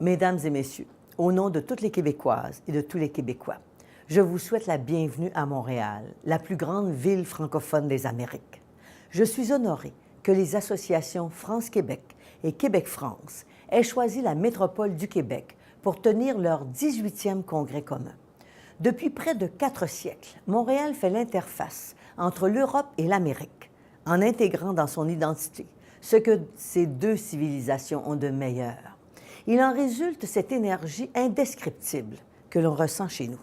Mesdames et messieurs, au nom de toutes les Québécoises et de tous les Québécois, je vous souhaite la bienvenue à Montréal, la plus grande ville francophone des Amériques. Je suis honorée que les associations France-Québec et Québec-France aient choisi la métropole du Québec pour tenir leur 18e congrès commun. Depuis près de 4 siècles, Montréal fait l'interface entre l'Europe et l'Amérique, en intégrant dans son identité ce que ces deux civilisations ont de meilleur. Il en résulte cette énergie indescriptible que l'on ressent chez nous,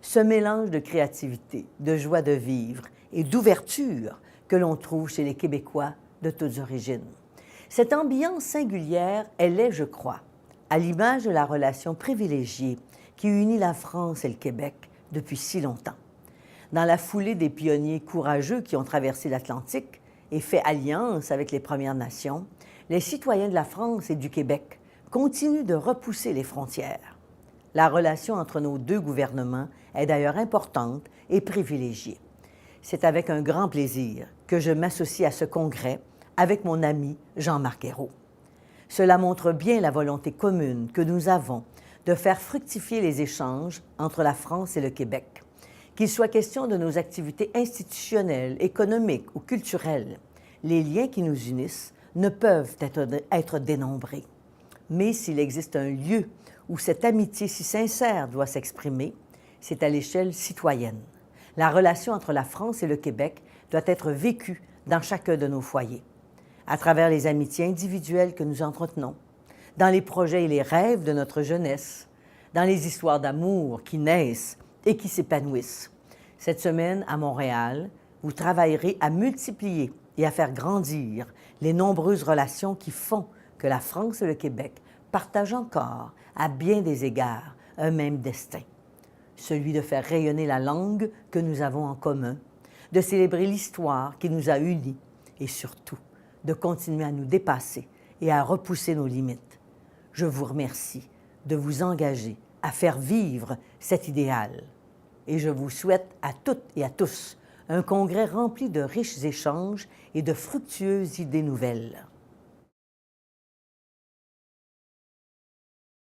ce mélange de créativité, de joie de vivre et d'ouverture que l'on trouve chez les Québécois de toutes origines. Cette ambiance singulière, elle est, je crois, à l'image de la relation privilégiée qui unit la France et le Québec depuis si longtemps. Dans la foulée des pionniers courageux qui ont traversé l'Atlantique et fait alliance avec les Premières Nations, les citoyens de la France et du Québec continue de repousser les frontières. La relation entre nos deux gouvernements est d'ailleurs importante et privilégiée. C'est avec un grand plaisir que je m'associe à ce congrès avec mon ami Jean-Marc Ayrault. Cela montre bien la volonté commune que nous avons de faire fructifier les échanges entre la France et le Québec. Qu'il soit question de nos activités institutionnelles, économiques ou culturelles, les liens qui nous unissent ne peuvent être dénombrés. Mais s'il existe un lieu où cette amitié si sincère doit s'exprimer, c'est à l'échelle citoyenne. La relation entre la France et le Québec doit être vécue dans chacun de nos foyers, à travers les amitiés individuelles que nous entretenons, dans les projets et les rêves de notre jeunesse, dans les histoires d'amour qui naissent et qui s'épanouissent. Cette semaine, à Montréal, vous travaillerez à multiplier et à faire grandir les nombreuses relations qui font que la France et le Québec partagent encore, à bien des égards, un même destin. Celui de faire rayonner la langue que nous avons en commun, de célébrer l'histoire qui nous a unis et surtout de continuer à nous dépasser et à repousser nos limites. Je vous remercie de vous engager à faire vivre cet idéal. Et je vous souhaite à toutes et à tous un congrès rempli de riches échanges et de fructueuses idées nouvelles.